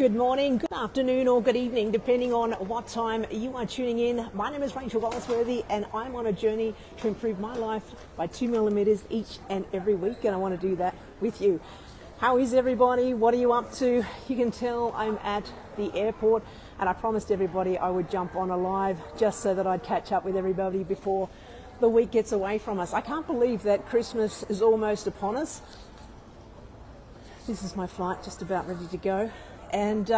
Good morning, good afternoon or good evening, depending on what time you are tuning in. My name is Rachael and I'm on a journey to improve my life by 2 millimeters each and every week, and I want to do that with you. How is everybody? What are you up to? You can tell I'm at the airport, and I promised everybody I would jump on a live just so that I'd catch up with everybody before the week gets away from us. I can't believe that Christmas is almost upon us. This is my flight, just about ready to go. And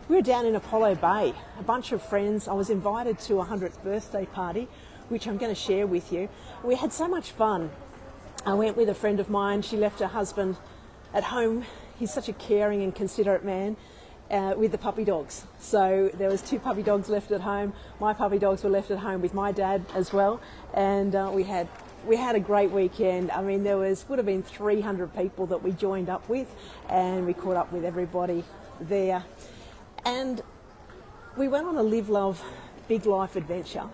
we were down in Apollo Bay, a bunch of friends. I was invited to a 100th birthday party, which I'm going to share with you. We had so much fun. I went with a friend of mine. She left her husband at home. He's such a caring and considerate man, with the puppy dogs. So there was 2 puppy dogs left at home. My puppy dogs were left at home with my dad as well. And we had a great weekend. I mean, would have been 300 people that we joined up with, and we caught up with everybody there. And we went on a live, love, big life adventure.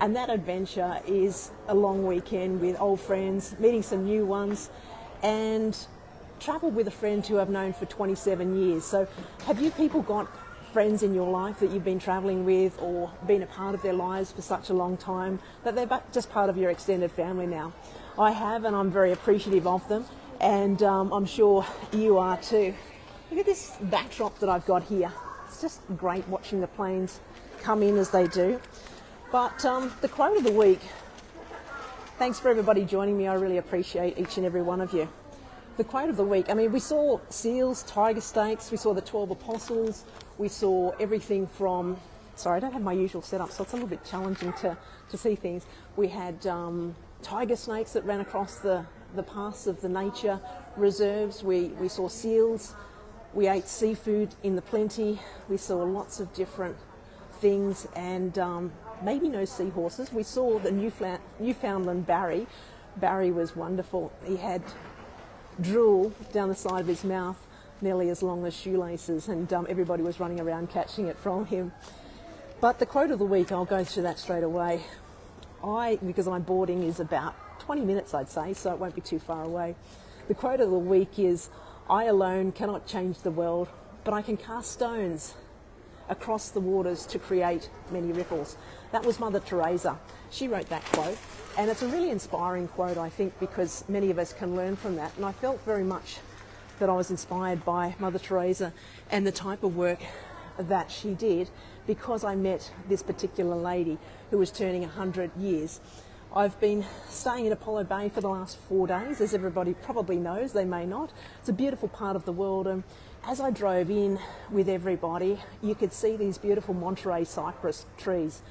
And that adventure is a long weekend with old friends, meeting some new ones, and travelled with a friend who I've known for 27 years. So have you people got friends in your life that you've been travelling with or been a part of their lives for such a long time that they're just part of your extended family now? I have, and I'm very appreciative of them, and I'm sure you are too. Look at this backdrop that I've got here. It's just great watching the planes come in as they do. But the quote of the week, thanks for everybody joining me. I really appreciate each and every one of you. The quote of the week, I mean, we saw seals, tiger snakes, we saw the 12 apostles, we saw everything from, sorry, I don't have my usual setup, so it's a little bit challenging to see things. We had tiger snakes that ran across the paths of the nature reserves. We saw seals. We ate seafood in the plenty. We saw lots of different things, and maybe no seahorses. We saw the Newfoundland Barry. Barry was wonderful. He had drool down the side of his mouth nearly as long as shoelaces, and everybody was running around catching it from him. But the quote of the week, I'll go through that straight away. Because my boarding is about 20 minutes, I'd say, so it won't be too far away. The quote of the week is, "I alone cannot change the world, but I can cast stones across the waters to create many ripples." That was Mother Teresa. She wrote that quote, and it's a really inspiring quote, I think, because many of us can learn from that. And I felt very much that I was inspired by Mother Teresa and the type of work that she did, because I met this particular lady who was turning 100 years. I've been staying in Apollo Bay for the last 4 days, as everybody probably knows, they may not. It's a beautiful part of the world, and as I drove in with everybody, you could see these beautiful Monterey cypress trees,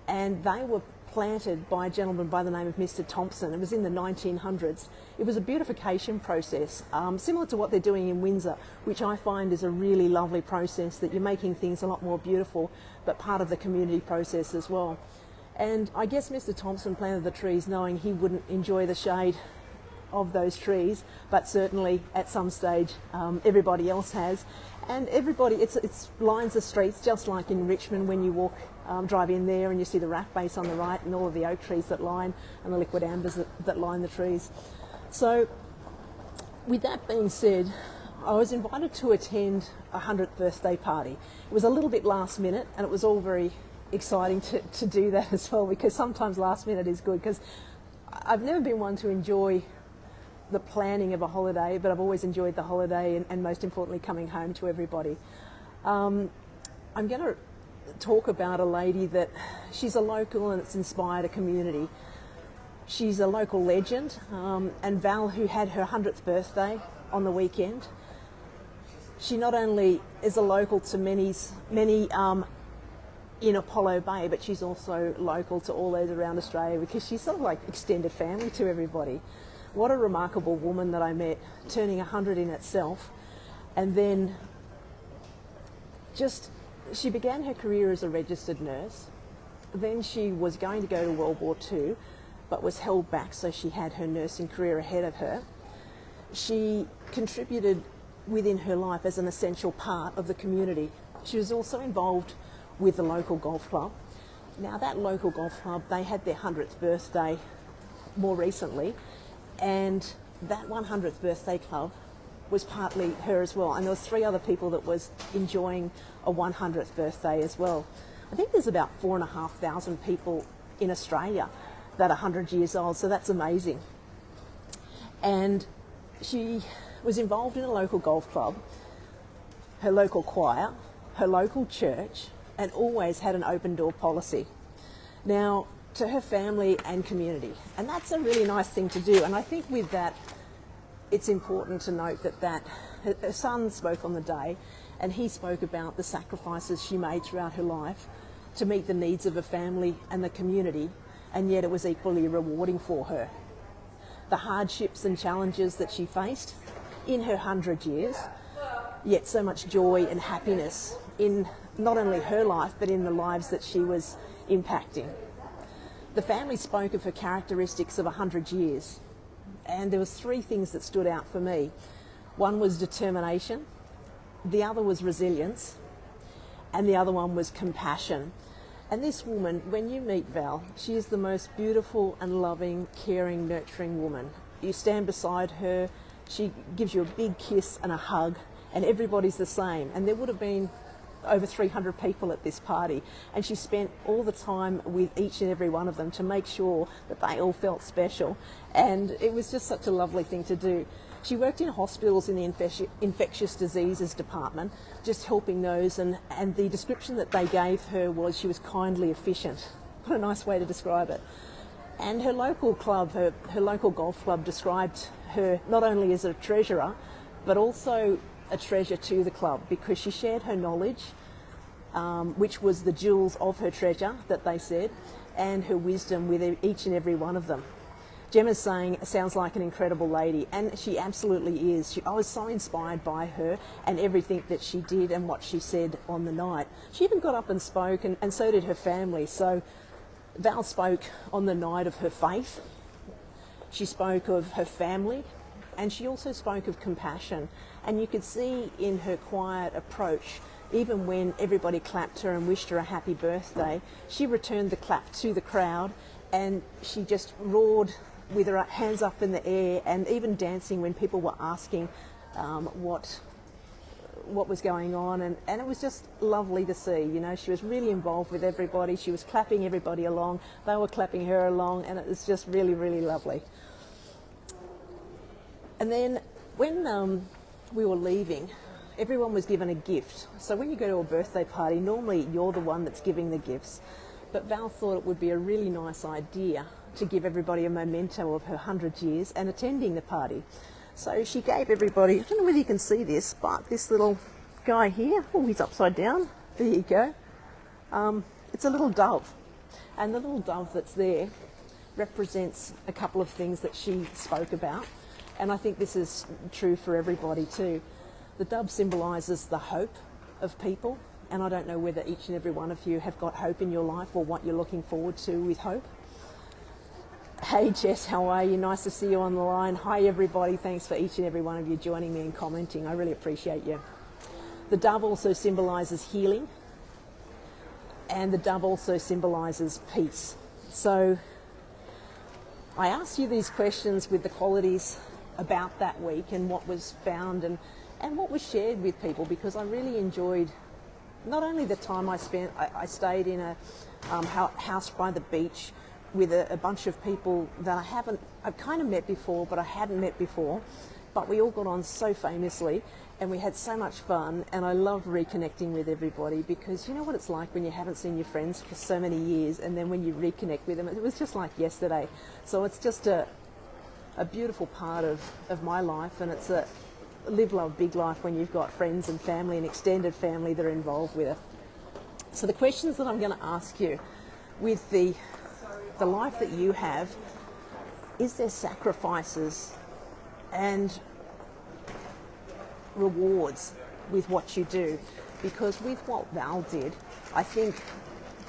and they were planted by a gentleman by the name of Mr. Thompson. It was in the 1900s. It was a beautification process, similar to what they're doing in Windsor, which I find is a really lovely process, that you're making things a lot more beautiful, but part of the community process as well. And I guess Mr. Thompson planted the trees knowing he wouldn't enjoy the shade of those trees, but certainly at some stage everybody else has. And everybody, it's lines the streets, just like in Richmond when you drive in there and you see the RAF base on the right and all of the oak trees that line, and the liquid ambers that line the trees. So with that being said, I was invited to attend a 100th birthday party. It was a little bit last minute, and it was all very exciting to do that as well, because sometimes last minute is good, because I've never been one to enjoy the planning of a holiday, but I've always enjoyed the holiday, and most importantly coming home to everybody. I'm going to talk about a lady that, she's a local and it's inspired a community. She's a local legend, and Val, who had her 100th birthday on the weekend, she not only is a local to many in Apollo Bay, but she's also local to all those around Australia, because she's sort of like extended family to everybody. What a remarkable woman that I met, turning 100 in itself. And then she began her career as a registered nurse. Then she was going to go to World War II, but was held back, so she had her nursing career ahead of her. She contributed within her life as an essential part of the community. She was also involved with the local golf club. Now, that local golf club, they had their 100th birthday more recently, and that 100th birthday club was partly her as well. And there was 3 other people that was enjoying a 100th birthday as well. I think there's about 4,500 people in Australia that are 100 years old, so that's amazing. And she was involved in a local golf club, her local choir, her local church, and always had an open door policy. Now, to her family and community, and that's a really nice thing to do. And I think with that, it's important to note that her son spoke on the day, and he spoke about the sacrifices she made throughout her life to meet the needs of her family and the community, and yet it was equally rewarding for her. The hardships and challenges that she faced in her 100 years, yet so much joy and happiness in not only her life, but in the lives that she was impacting. The family spoke of her characteristics of 100 years, and there was 3 things that stood out for me. One was determination, the other was resilience, and the other one was compassion. And this woman, when you meet Val, she is the most beautiful and loving, caring, nurturing woman. You stand beside her, she gives you a big kiss and a hug, and everybody's the same. And there would have been over 300 people at this party, and she spent all the time with each and every one of them to make sure that they all felt special, and it was just such a lovely thing to do. She worked in hospitals in the infectious diseases department, just helping those, and the description that they gave her was she was kindly efficient. What a nice way to describe it. And her local club, her local golf club, described her not only as a treasurer, but also a treasure to the club, because she shared her knowledge, which was the jewels of her treasure, that they said, and her wisdom with each and every one of them. Gemma's saying, sounds like an incredible lady, and she absolutely is. I was so inspired by her and everything that she did and what she said on the night. She even got up and spoke, and so did her family. So Val spoke on the night of her faith. She spoke of her family, and she also spoke of compassion. And you could see in her quiet approach, even when everybody clapped her and wished her a happy birthday, she returned the clap to the crowd, and she just roared with her hands up in the air, and even dancing when people were asking what was going on. And it was just lovely to see. You know, she was really involved with everybody. She was clapping everybody along. They were clapping her along, and it was just really, really lovely. And then when we were leaving, everyone was given a gift. So when you go to a birthday party, normally you're the one that's giving the gifts. But Val thought it would be a really nice idea to give everybody a memento of her 100 years and attending the party. So she gave everybody, I don't know whether you can see this, but this little guy here, oh, he's upside down. There you go. It's a little dove. And the little dove that's there represents a couple of things that she spoke about. And I think this is true for everybody too. The dove symbolises the hope of people, and I don't know whether each and every one of you have got hope in your life or what you're looking forward to with hope. Hey Jess, how are you? Nice to see you on the line. Hi everybody, thanks for each and every one of you joining me and commenting. I really appreciate you. The dove also symbolises healing, and the dove also symbolises peace. So I asked you these questions with the qualities about that week and what was found and what was shared with people, because I really enjoyed not only the time I spent. I stayed in a house by the beach with a bunch of people that I've kind of met before, but I hadn't met before. But we all got on so famously, and we had so much fun, and I loved reconnecting with everybody, because you know what it's like when you haven't seen your friends for so many years, and then when you reconnect with them, it was just like yesterday. So it's just a beautiful part of my life, and it's a live, love, big life when you've got friends and family and extended family that are involved with it. So the questions that I'm going to ask you with the life that you have, is there sacrifices and rewards with what you do? Because with what Val did, I think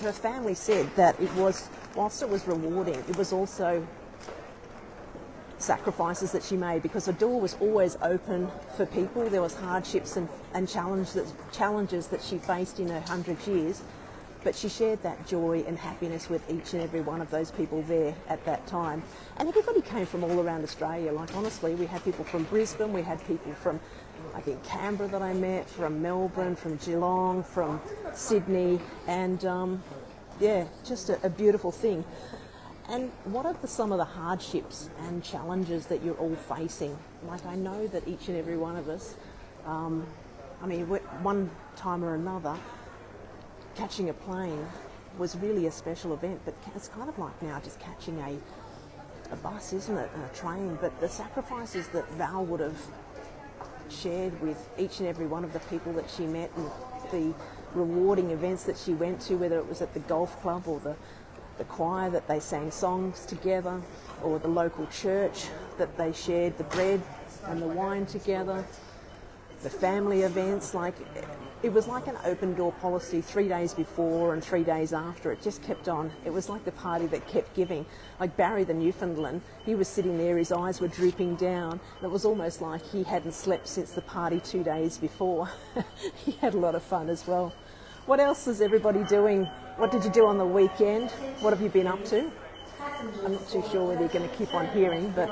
her family said that it was, whilst it was rewarding, it was also sacrifices that she made, because the door was always open for people. There was hardships and challenges that she faced in her 100 years, but she shared that joy and happiness with each and every one of those people there at that time. And everybody came from all around Australia. Like, honestly, we had people from Brisbane, we had people from, I think, Canberra that I met, from Melbourne, from Geelong, from Sydney, and just a beautiful thing. And what are some of the hardships and challenges that you're all facing? Like, I know that each and every one of us, one time or another, catching a plane was really a special event, but it's kind of like now just catching a bus, isn't it, and a train. But the sacrifices that Val would have shared with each and every one of the people that she met, and the rewarding events that she went to, whether it was at the golf club or the choir that they sang songs together, or the local church that they shared the bread and the wine together, the family events, like it was like an open door policy 3 days before and 3 days after. It just kept on. It was like the party that kept giving. Like Barry the Newfoundland, he was sitting there, his eyes were drooping down, and it was almost like he hadn't slept since the party 2 days before. He had a lot of fun as well. What else is everybody doing? What did you do on the weekend? What have you been up to? I'm not too sure whether you're going to keep on hearing, but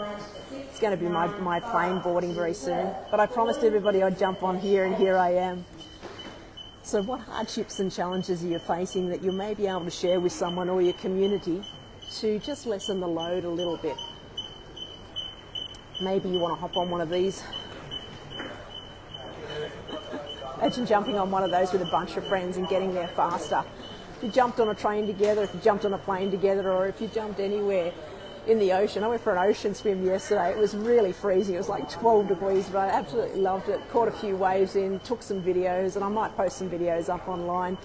it's going to be my plane boarding very soon. But I promised everybody I'd jump on here, and here I am. So what hardships and challenges are you facing that you may be able to share with someone or your community to just lessen the load a little bit? Maybe you want to hop on one of these. Imagine jumping on one of those with a bunch of friends and getting there faster. If you jumped on a train together, if you jumped on a plane together, or if you jumped anywhere in the ocean. I went for an ocean swim yesterday. It was really freezing. It was like 12 degrees, but I absolutely loved it. Caught a few waves in, took some videos, and I might post some videos up online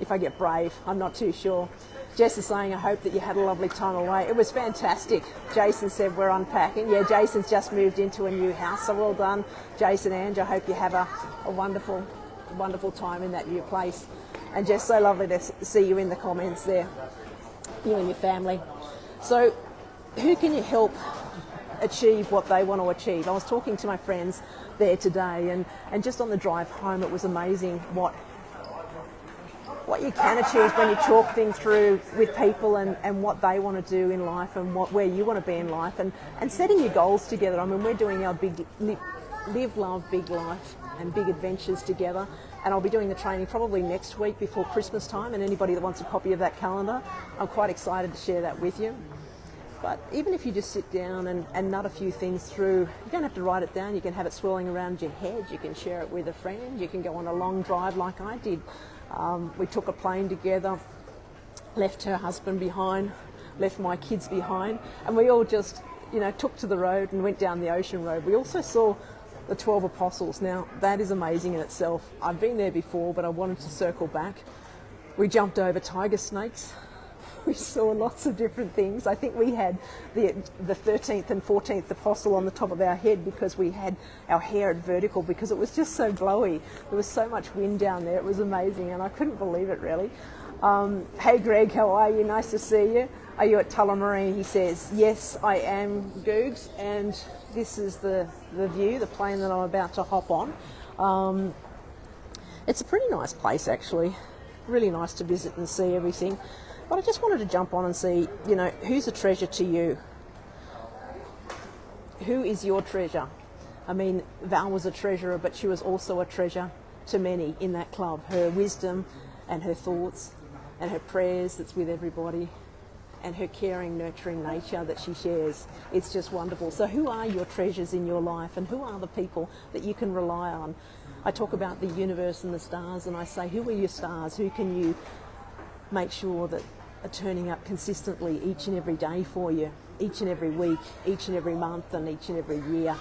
if I get brave. I'm not too sure. Jess is saying, I hope that you had a lovely time away. It was fantastic. Jason said we're unpacking. Yeah, Jason's just moved into a new house, so well done, Jason and Ange. I hope you have a wonderful time in that new place. And Jess, so lovely to see you in the comments there, you and your family. So who can you help achieve what they want to achieve? I was talking to my friends there today, and just on the drive home, it was amazing what you can achieve when you talk things through with people, and what they want to do in life, and where you want to be in life, and setting your goals together. I mean, we're doing our big live, love, big life and big adventures together, and I'll be doing the training probably next week before Christmas time, and anybody that wants a copy of that calendar, I'm quite excited to share that with you. But even if you just sit down and nut a few things through, you don't have to write it down. You can have it swirling around your head. You can share it with a friend. You can go on a long drive like I did. We took a plane together, left her husband behind, left my kids behind, and we all just, took to the road and went down the ocean road. We also saw the 12 Apostles. Now, that is amazing in itself. I've been there before, but I wanted to circle back. We jumped over tiger snakes. We saw lots of different things. I think we had the 13th and 14th apostle on the top of our head because we had our hair at vertical because it was just so blowy. There was so much wind down there. It was amazing, and I couldn't believe it, really. Hey, Greg, how are you? Nice to see you. Are you at Tullamarine? He says, yes, I am, Googs, and this is the view, the plane that I'm about to hop on. It's a pretty nice place, actually. Really nice to visit and see everything. But I just wanted to jump on and see, who's a treasure to you? Who is your treasure? I mean, Val was a treasurer, but she was also a treasure to many in that club. Her wisdom and her thoughts and her prayers that's with everybody, and her caring, nurturing nature that she shares. It's just wonderful. So who are your treasures in your life, and who are the people that you can rely on? I talk about the universe and the stars, and I say, who are your stars? Who can you make sure that are turning up consistently each and every day for you, each and every week, each and every month, and each and every year?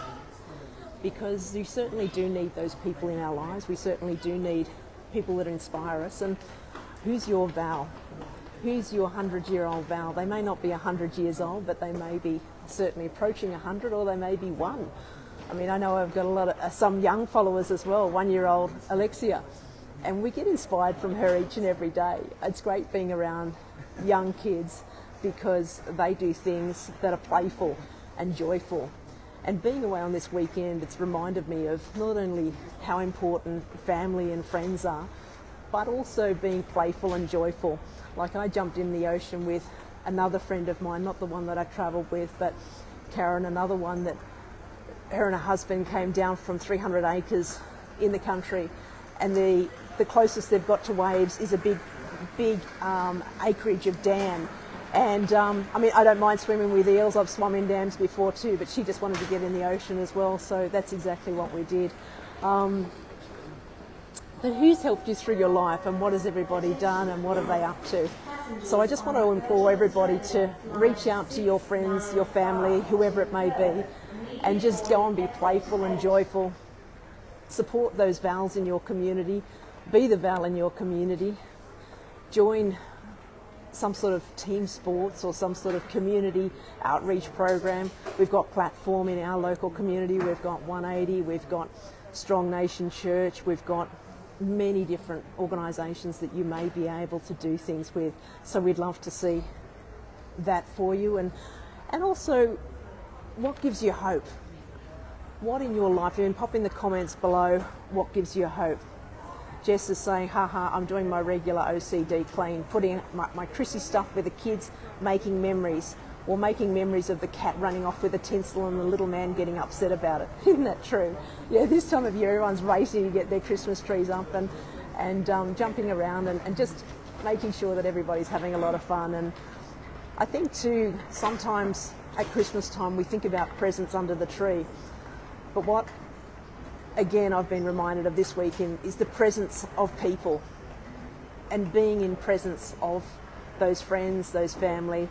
Because you certainly do need those people in our lives. We certainly do need people that inspire us. And who's your Val? Who's your 100-year-old Val? They may not be 100 years old, but they may be certainly approaching 100, or they may be one. I mean, I know I've got a lot of some young followers as well, 1-year-old Alexia, and we get inspired from her each and every day. It's great being around young kids because they do things that are playful and joyful. And being away on this weekend, it's reminded me of not only how important family and friends are, but also being playful and joyful. Like I jumped in the ocean with another friend of mine, not the one that I travelled with, but Karen, another one that her and her husband came down from 300 acres in the country, and the closest they've got to waves is a big acreage of dam. And I mean, I don't mind swimming with eels. I've swum in dams before too, but she just wanted to get in the ocean as well, so that's exactly what we did. But who's helped you through your life, and what has everybody done, and what are they up to? So I just want to implore everybody to reach out to your friends, your family, whoever it may be, and just go and be playful and joyful. Support those vals in your community. Be the val in your community. Join some sort of team sports or some sort of community outreach program. We've got Platform in our local community. We've got 180. We've got Strong Nation Church. We've got many different organisations that you may be able to do things with. So we'd love to see that for you. And also, what gives you hope? What in your life? Pop in the comments below what gives you hope. Jess is saying, haha, I'm doing my regular OCD clean, putting my Chrissy stuff with the kids, making memories, or making memories of the cat running off with a tinsel and the little man getting upset about it. Isn't that true? Yeah, this time of year everyone's racing to get their Christmas trees up and jumping around and just making sure that everybody's having a lot of fun. And I think too, sometimes at Christmas time we think about presents under the tree. But what, again, I've been reminded of this weekend is the presence of people and being in presence of those friends, those family,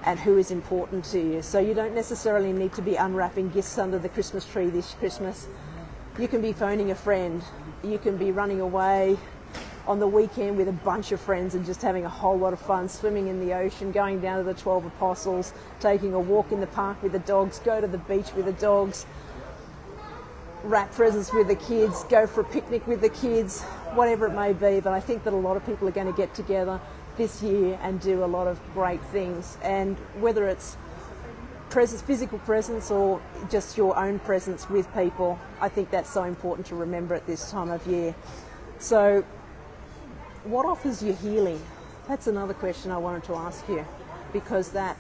and who is important to you. So you don't necessarily need to be unwrapping gifts under the Christmas tree this Christmas. You can be phoning a friend. You can be running away on the weekend with a bunch of friends and just having a whole lot of fun, swimming in the ocean, going down to the 12 Apostles, taking a walk in the park with the dogs, go to the beach with the dogs, wrap presents with the kids, go for a picnic with the kids, whatever it may be. But I think that a lot of people are going to get together this year and do a lot of great things. And whether it's presence, physical presence, or just your own presence with people, I think that's so important to remember at this time of year. So what offers you healing? That's another question I wanted to ask you, because that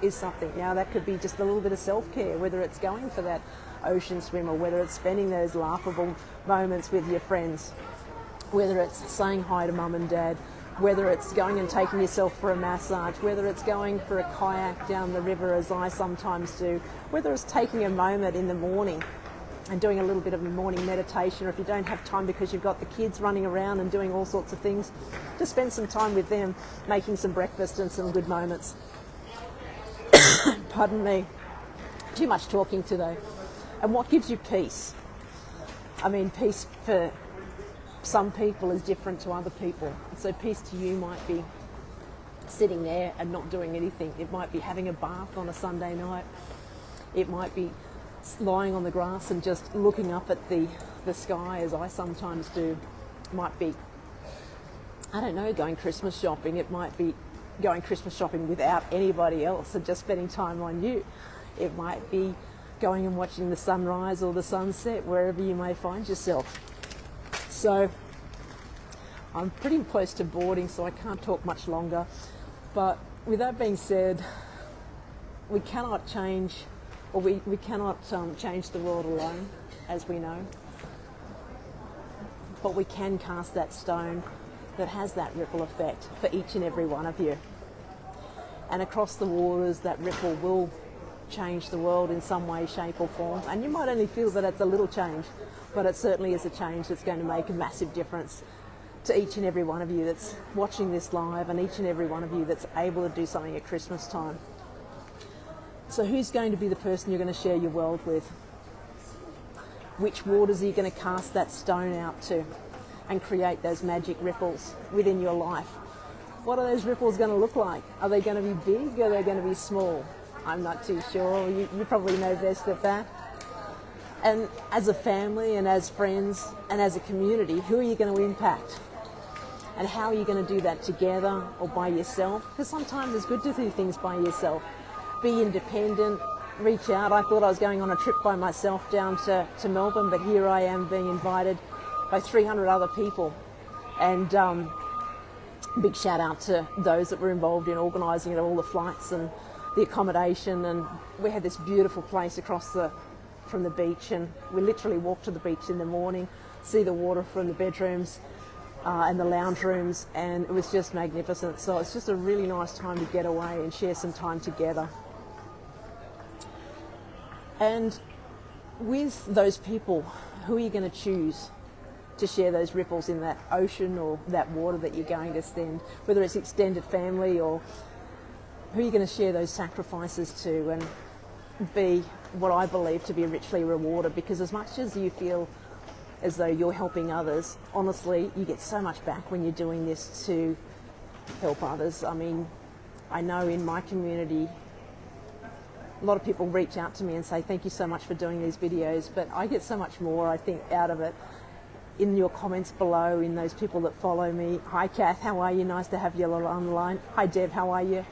is something. Now that could be just a little bit of self-care, whether it's going for that ocean swim, or whether it's spending those laughable moments with your friends, whether it's saying hi to mum and dad, whether it's going and taking yourself for a massage, whether it's going for a kayak down the river as I sometimes do, whether it's taking a moment in the morning and doing a little bit of a morning meditation, or if you don't have time because you've got the kids running around and doing all sorts of things, just spend some time with them, making some breakfast and some good moments. Pardon me. Too much talking today. And what gives you peace? I mean, peace for some people is different to other people. So peace to you might be sitting there and not doing anything. It might be having a bath on a Sunday night. It might be lying on the grass and just looking up at the sky, as I sometimes do. It might be, I don't know, going Christmas shopping. It might be going Christmas shopping without anybody else and just spending time on you. It might be going and watching the sunrise or the sunset, wherever you may find yourself. So I'm pretty close to boarding, so I can't talk much longer. But with that being said, we cannot change, or we cannot change the world alone, as we know. But we can cast that stone that has that ripple effect for each and every one of you. And across the waters, that ripple will change the world in some way, shape or form. And you might only feel that it's a little change, but it certainly is a change that's going to make a massive difference to each and every one of you that's watching this live, and each and every one of you that's able to do something at Christmas time. So who's going to be the person you're going to share your world with? Which waters are you going to cast that stone out to and create those magic ripples within your life? What are those ripples going to look like? Are they going to be big, or are they going to be small? I'm not too sure. You probably know best at that. And as a family and as friends and as a community, who are you going to impact? And how are you going to do that together or by yourself? Because sometimes it's good to do things by yourself. Be independent, reach out. I thought I was going on a trip by myself down to Melbourne, but here I am being invited by 300 other people. And big shout out to those that were involved in organising all the flights and the accommodation. And we had this beautiful place across from the beach, and we literally walked to the beach in the morning, see the water from the bedrooms and the lounge rooms, and it was just magnificent. So it's just a really nice time to get away and share some time together. And with those people, who are you going to choose to share those ripples in that ocean or that water that you're going to send, whether it's extended family, or who are you going to share those sacrifices to and be what I believe to be richly rewarded? Because as much as you feel as though you're helping others, honestly, you get so much back when you're doing this to help others. I mean, I know in my community, a lot of people reach out to me and say, thank you so much for doing these videos, but I get so much more, I think, out of it in your comments below, in those people that follow me. Hi Kath, how are you? Nice to have you online. Hi Deb, how are you?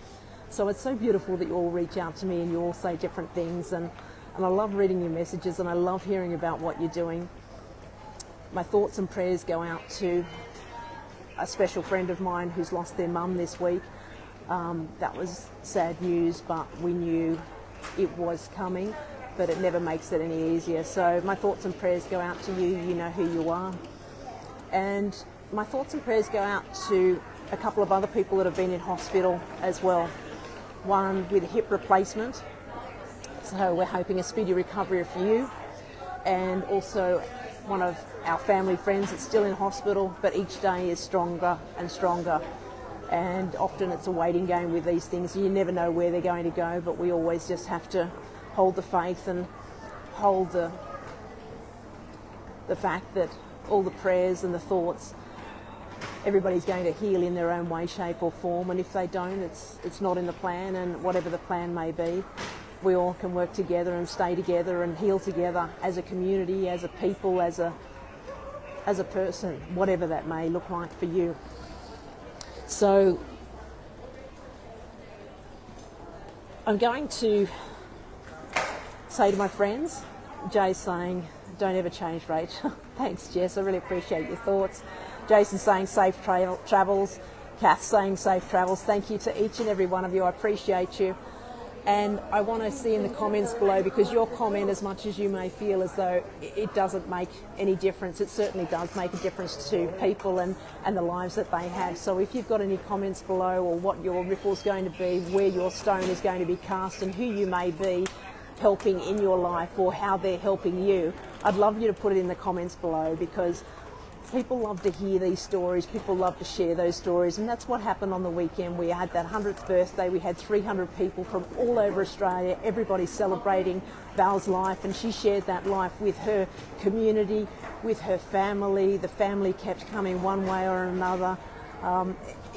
So it's so beautiful that you all reach out to me and you all say different things, and I love reading your messages, and I love hearing about what you're doing. My thoughts and prayers go out to a special friend of mine who's lost their mum this week. That was sad news, but we knew it was coming, but it never makes it any easier. So my thoughts and prayers go out to you. You know who you are. And my thoughts and prayers go out to a couple of other people that have been in hospital as well. One with a hip replacement, so we're hoping a speedy recovery for you, and also one of our family friends that's still in hospital, but each day is stronger and stronger. And often it's a waiting game with these things. You never know where they're going to go, but we always just have to hold the faith and hold the fact that all the prayers and the thoughts, everybody's going to heal in their own way, shape or form. And if they don't, it's not in the plan, and whatever the plan may be, we all can work together and stay together and heal together as a community, as a people, as a person, whatever that may look like for you. So I'm going to say to my friends, Jay's saying, don't ever change, Rach. Thanks, Jess. I really appreciate your thoughts. Jason's saying safe travels. Kath's saying safe travels. Thank you to each and every one of you. I appreciate you. And I want to see in the comments below, because your comment, as much as you may feel as though it doesn't make any difference, it certainly does make a difference to people and the lives that they have. So if you've got any comments below, or what your ripple's going to be, where your stone is going to be cast, and who you may be helping in your life, or how they're helping you, I'd love you to put it in the comments below, because people love to hear these stories, people love to share those stories, and that's what happened on the weekend. We had that 100th birthday, we had 300 people from all over Australia, everybody celebrating Val's life, and she shared that life with her community, with her family. The family kept coming one way or another,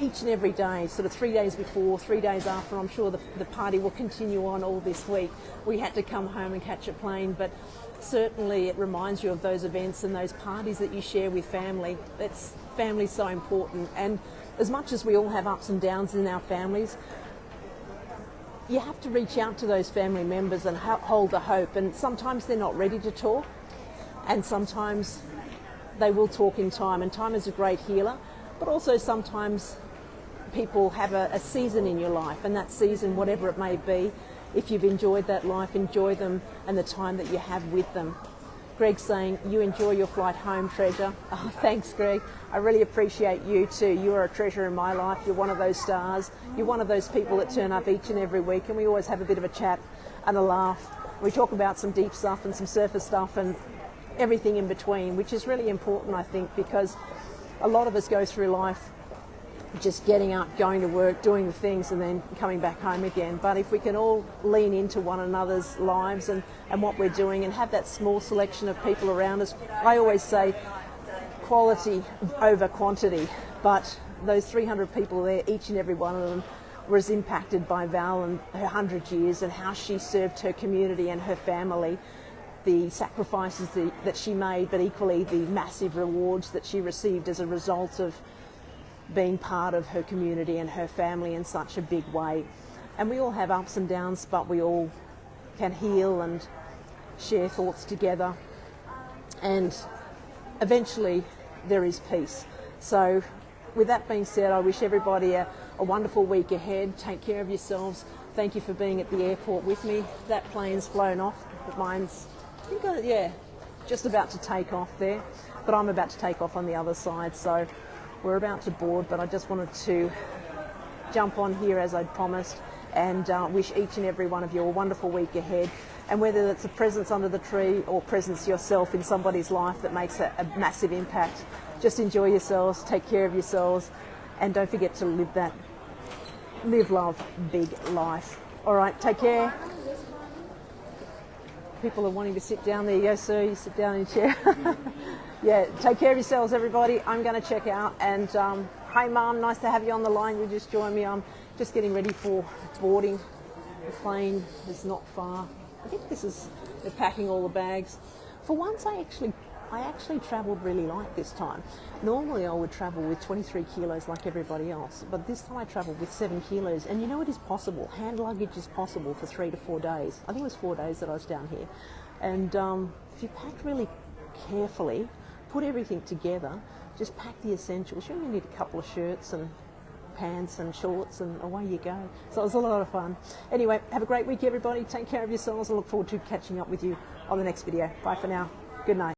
each and every day, sort of 3 days before, 3 days after. I'm sure the party will continue on all this week. We had to come home and catch a plane, but certainly it reminds you of those events and those parties that you share with family. Family's so important, and as much as we all have ups and downs in our families, you have to reach out to those family members and hold the hope. And sometimes they're not ready to talk, and sometimes they will talk in time, and time is a great healer. But also sometimes people have a season in your life, and that season, whatever it may be, if you've enjoyed that life, enjoy them and the time that you have with them. Greg's saying, you enjoy your flight home, treasure. Oh, thanks, Greg. I really appreciate you too. You are a treasure in my life. You're one of those stars. You're one of those people that turn up each and every week, and we always have a bit of a chat and a laugh. We talk about some deep stuff and some surface stuff and everything in between, which is really important, I think, because a lot of us go through life just getting up, going to work, doing the things, and then coming back home again. But if we can all lean into one another's lives and what we're doing, and have that small selection of people around us, I always say quality over quantity. But those 300 people there, each and every one of them was impacted by Val and her 100 years, and how she served her community and her family, the sacrifices that she made, but equally the massive rewards that she received as a result of being part of her community and her family in such a big way. And we all have ups and downs, but we all can heal and share thoughts together, and eventually there is peace. So with that being said, I wish everybody a wonderful week ahead. Take care of yourselves. Thank you for being at the airport with me. That plane's flown off, but mine's, just about to take off there. But I'm about to take off on the other side, so we're about to board. But I just wanted to jump on here as I'd promised and wish each and every one of you a wonderful week ahead. And whether it's a presence under the tree or presence yourself in somebody's life that makes a massive impact, just enjoy yourselves, take care of yourselves, and don't forget to live, love, big life. All right, take care. People are wanting to sit down. There you go, sir. You sit down in your chair. Yeah, take care of yourselves, everybody. I'm going to check out. And hi, Mum. Nice to have you on the line. You just joined me. I'm just getting ready for boarding. The plane is not far. I think they're packing all the bags. For once, I actually travelled really light this time. Normally I would travel with 23 kilos like everybody else, but this time I travelled with 7 kilos. And you know, it is possible. Hand luggage is possible for 3 to 4 days. I think it was 4 days that I was down here. And if you pack really carefully, put everything together, just pack the essentials. You only need a couple of shirts and pants and shorts, and away you go. So it was a lot of fun. Anyway, have a great week, everybody. Take care of yourselves. I look forward to catching up with you on the next video. Bye for now. Good night.